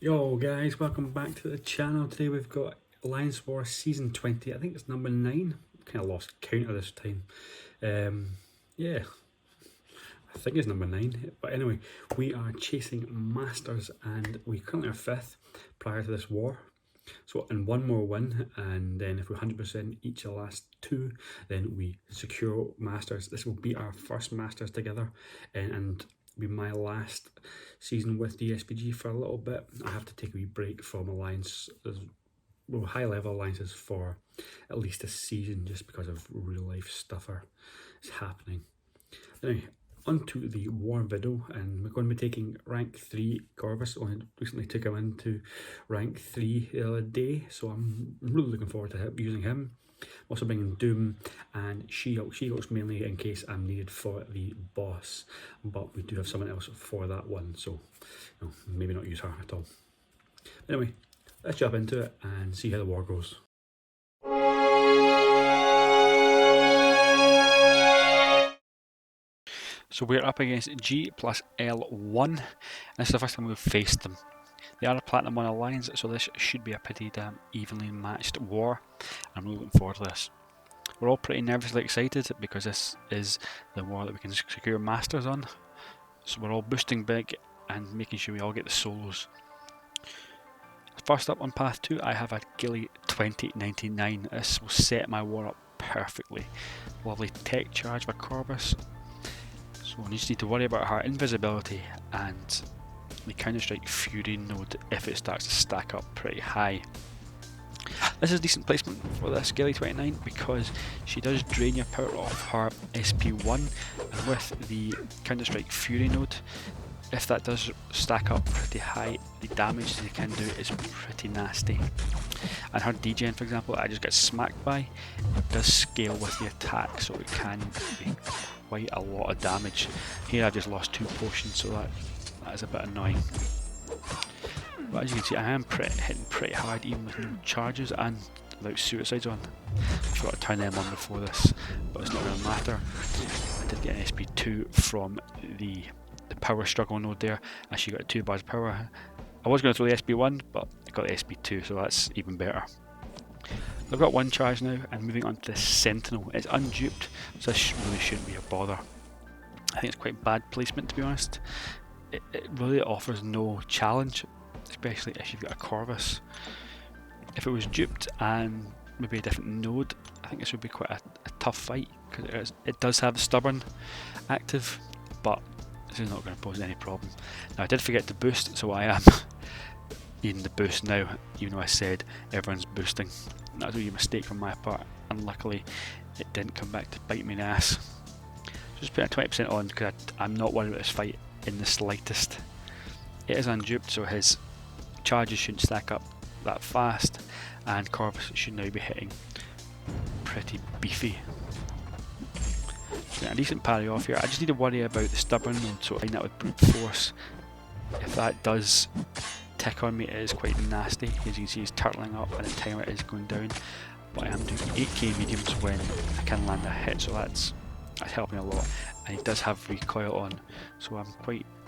Yo guys, welcome back to the channel. Today we've got Alliance War Season 20. I think it's number 9. Kind of lost count of this time. Yeah, I think it's number 9. But anyway, we are chasing Masters and we currently are 5th prior to this war. So in one more win, and then if we 100% each of the last 2, then we secure Masters. This will be our first Masters together, and be my last season with DSVG for a little bit. I have to take a wee break from Alliance, well, high level alliances for at least a season, just because of real life stuff is happening. Anyway, onto the war video, and we're going to be taking rank 3 Corvus. Only recently took him into rank 3 the other day, so I'm really looking forward to using him. Also bringing Doom and She-Hulk. She-Hulk's mainly in case I'm needed for the boss, but we do have someone else for that one, so maybe not use her at all. Anyway, let's jump into it and see how the war goes. So we're up against G plus L1, and this is the first time we've faced them. They are a Platinum 1 alliance, so this should be a pretty damn evenly matched war. I'm really looking forward to this. We're all pretty nervously excited because this is the war that we can secure Masters on. So we're all boosting big and making sure we all get the solos. First up on path 2, I have a Gilly 2099. This will set my war up perfectly. Lovely tech charge for Corvus. So we just need to worry about her invisibility and the Counter-Strike Fury node if it starts to stack up pretty high. This is a decent placement for this Gilly 29 because she does drain your power off her SP1, and with the Counter-Strike Fury node, if that does stack up pretty high, the damage they can do is pretty nasty. And her degen, for example, I just get smacked by, it does scale with the attack, so it can be quite a lot of damage. Here I've just lost 2 potions, so that is a bit annoying. But as you can see, I am hitting pretty hard even with no charges and without suicides on. I forgot to turn them on before this, but it's not going to matter. I did get an SP2 from the power struggle node there, and she got 2 bars of power. I was going to throw the SP1, but I got the SP2, so that's even better. I've got 1 charge now, and moving on to the Sentinel. It's unduped, so this really shouldn't be a bother. I think it's quite bad placement, to be honest. It really offers no challenge, especially if you've got a Corvus. If it was duped and maybe a different node, I think this would be quite a tough fight, because it does have stubborn active, but this is not going to pose any problem. Now I did forget to boost, so I am needing the boost now, even though I said everyone's boosting. That was a wee mistake from my part, and luckily it didn't come back to bite me in the ass. Just put a 20% on because I'm not worried about this fight in the slightest. It is unduped, so his charges shouldn't stack up that fast, and Corvus should now be hitting pretty beefy. So a decent parry off here. I just need to worry about the stubborn node, so I line that with brute force. If that does tick on me, it is quite nasty. As you can see, he's turtling up and the timer is going down, but I am doing 8k mediums when I can land a hit, so that's helping a lot. And he does have recoil on, so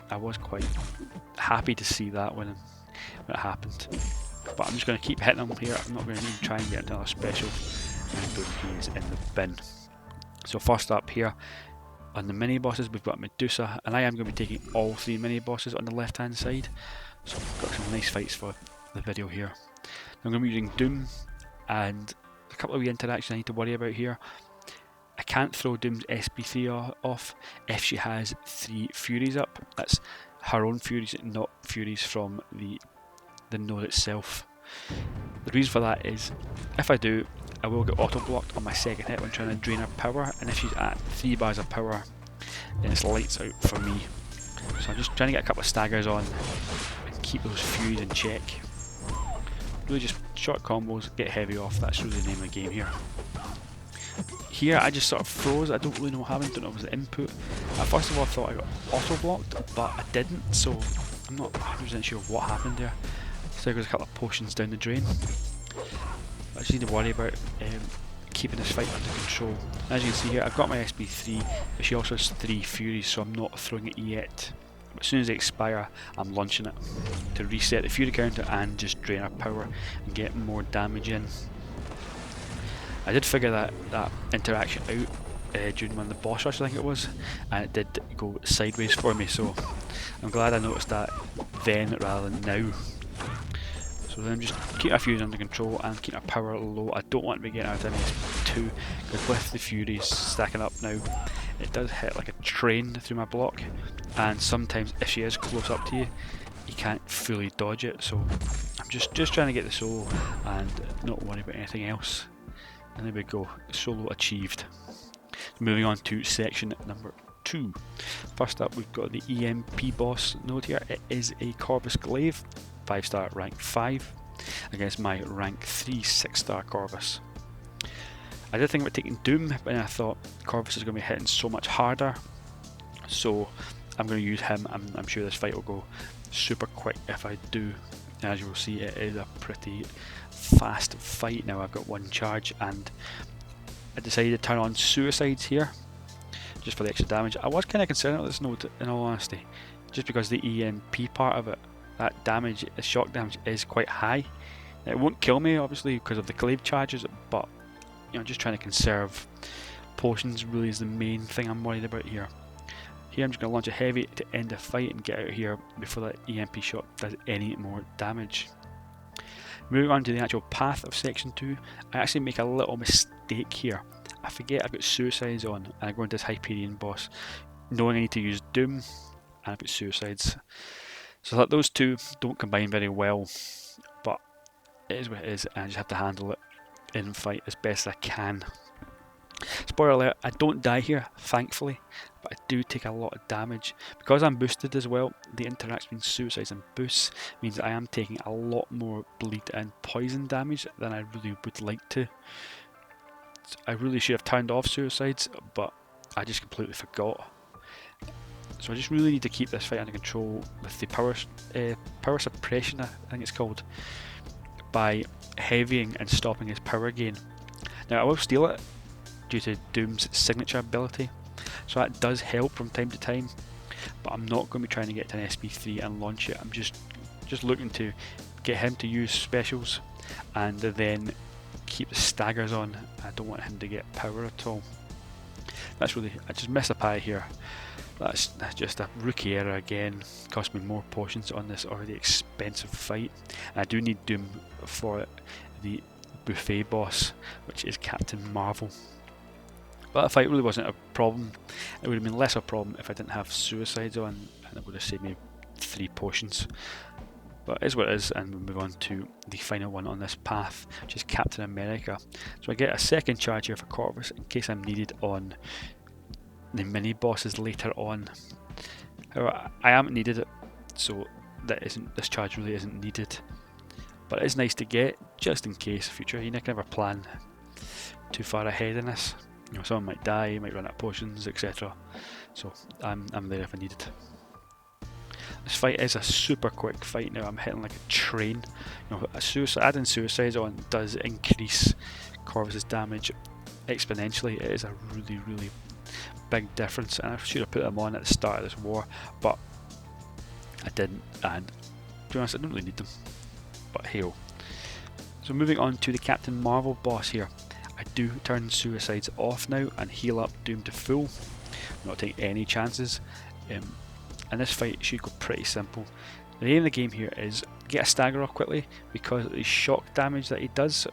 I was quite happy to see that when it happened. But I'm just going to keep hitting him here. I'm not going to even try and get another special, and boom, he is in the bin. So first up here on the mini bosses, we've got Medusa, and I am going to be taking all 3 mini bosses on the left hand side. So we've got some nice fights for the video here. I'm going to be using Doom, and a couple of wee interactions I need to worry about here. I can't throw Doom's SP3 off if she has 3 Furies up. That's her own Furies, not Furies from the node itself. The reason for that is, if I do, I will get auto-blocked on my second hit when trying to drain her power, and if she's at 3 bars of power, then it's lights out for me. So I'm just trying to get a couple of staggers on and keep those Furies in check. Really just short combos, get heavy off, that's really the name of the game here. Here I just sort of froze, I don't really know what happened, don't know if it was the input. First of all I thought I got auto-blocked, but I didn't, so I'm not 100% sure what happened there. So there goes a couple of potions down the drain. I just need to worry about keeping this fight under control. As you can see here, I've got my SP3, but she also has 3 Furies, so I'm not throwing it yet. But as soon as they expire, I'm launching it to reset the Fury counter and just drain our power and get more damage in. I did figure that interaction out during one of the boss rush, I think it was, and it did go sideways for me, so I'm glad I noticed that then rather than now. So then just keep our Furies under control and keep our power low. I don't want to be getting out of MS2, because with the Furies stacking up now, it does hit like a train through my block, and sometimes if she is close up to you, you can't fully dodge it, so I'm just trying to get the solo and not worry about anything else. And there we go, solo achieved. Moving on to section number 2. First up, we've got the EMP boss node here. It is a Corvus Glaive, 5-star rank 5, against my rank 3 6-star Corvus. I did think about taking Doom, but then I thought Corvus is going to be hitting so much harder, so I'm going to use him. I'm sure this fight will go super quick if I do. As you will see, it is a pretty fast fight. Now I've got one charge, and I decided to turn on suicides here just for the extra damage. I was kind of concerned about this node, in all honesty, just because the EMP part of it, that damage, the shock damage, is quite high. It won't kill me obviously because of the glaive charges, but you know, just trying to conserve potions really is the main thing I'm worried about here. Here I'm just going to launch a heavy to end the fight and get out of here before that EMP shot does any more damage. Moving on to the actual path of section 2, I actually make a little mistake here. I forget I've got suicides on, and I go into this Hyperion boss knowing I need to use Doom, and I've got suicides. So that those two don't combine very well, but it is what it is, and I just have to handle it in fight as best I can. Spoiler alert, I don't die here, thankfully, but I do take a lot of damage. Because I'm boosted as well, the interaction between suicides and boosts means that I am taking a lot more bleed and poison damage than I really would like to. I really should have turned off suicides, but I just completely forgot. So I just really need to keep this fight under control with the power suppression, I think it's called, by heavying and stopping his power gain. Now I will steal it due to Doom's signature ability, so that does help from time to time, but I'm not going to be trying to get to an SP3 and launch it. I'm just looking to get him to use specials and then keep the staggers on. I don't want him to get power at all. I just missed a pie here. That's just a rookie error again. Cost me more potions on this already expensive fight. And I do need Doom for the buffet boss, which is Captain Marvel. But that fight really wasn't a problem. It would have been less of a problem if I didn't have suicides on, and it would have saved me 3 potions. But it is what it is, and we'll move on to the final one on this path, which is Captain America. So I get a second charge here for Corvus in case I'm needed on the mini bosses later on. However, I haven't needed it, so this charge really isn't needed. But it is nice to get, just in case future. You can never plan too far ahead in this. You know, someone might die, you might run out of potions, etc. So I'm there if I need it. This fight is a super quick fight now. I'm hitting like a train. You know, adding suicides on does increase Corvus's damage exponentially. It is a really big difference, and I should have put them on at the start of this war, but I didn't, and to be honest, I don't really need them. But hey-oh. So moving on to the Captain Marvel boss here. I do turn suicides off now and heal up Doom to full. I'm not taking any chances. And this fight should go pretty simple. The aim of the game here is get a stagger off quickly, because the shock damage that he does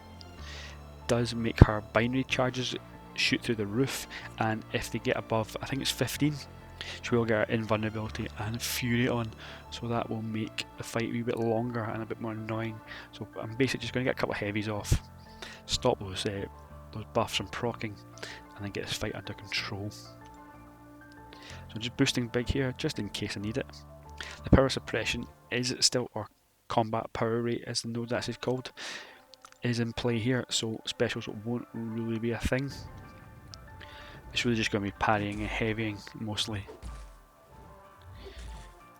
make her binary charges shoot through the roof, and if they get above, I think it's 15, she will get her invulnerability and fury on, so that will make the fight a wee bit longer and a bit more annoying. So I'm basically just going to get a couple of heavies off, stop those buffs from proccing, and then get this fight under control. So just boosting big here, just in case I need it. The power suppression is still, or combat power rate as the node that is called, is in play here, so specials won't really be a thing. It's really just going to be parrying and heavying mostly.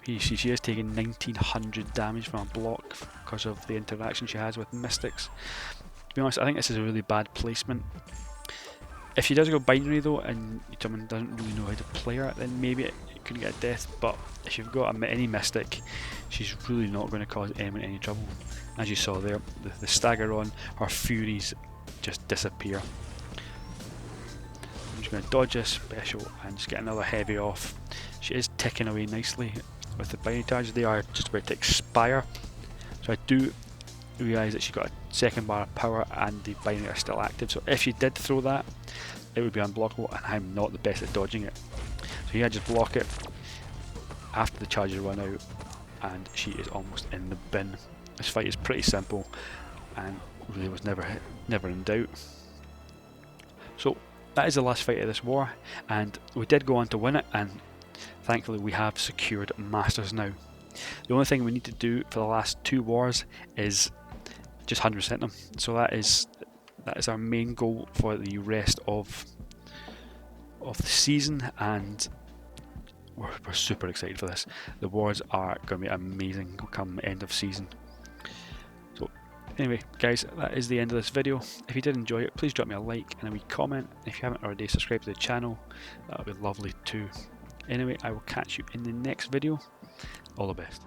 You see she is taking 1900 damage from a block because of the interaction she has with mystics. To be honest, I think this is a really bad placement. If she does go binary though, and someone doesn't really know how to play her, then maybe it couldn't get a death, but if you've got any mystic, she's really not going to cause anyone any trouble. As you saw there, the stagger on, her furies just disappear. I'm just going to dodge this special and just get another heavy off. She is ticking away nicely with the binary charges. They are just about to expire, so I do realise that she's got a second bar of power and the binary are still active, so if she did throw that, it would be unblockable, and I'm not the best at dodging it. So here I just block it after the charges run out, and she is almost in the bin. This fight is pretty simple and really was never in doubt. So that is the last fight of this war, and we did go on to win it, and thankfully we have secured Masters now. The only thing we need to do for the last 2 wars is just 100% them. So that is our main goal for the rest of the season, and we're super excited for this. The wars are going to be amazing come end of season. So anyway guys, that is the end of this video. If you did enjoy it, please drop me a like and a wee comment. If you haven't already, subscribe to the channel, that would be lovely too. Anyway, I will catch you in the next video. All the best.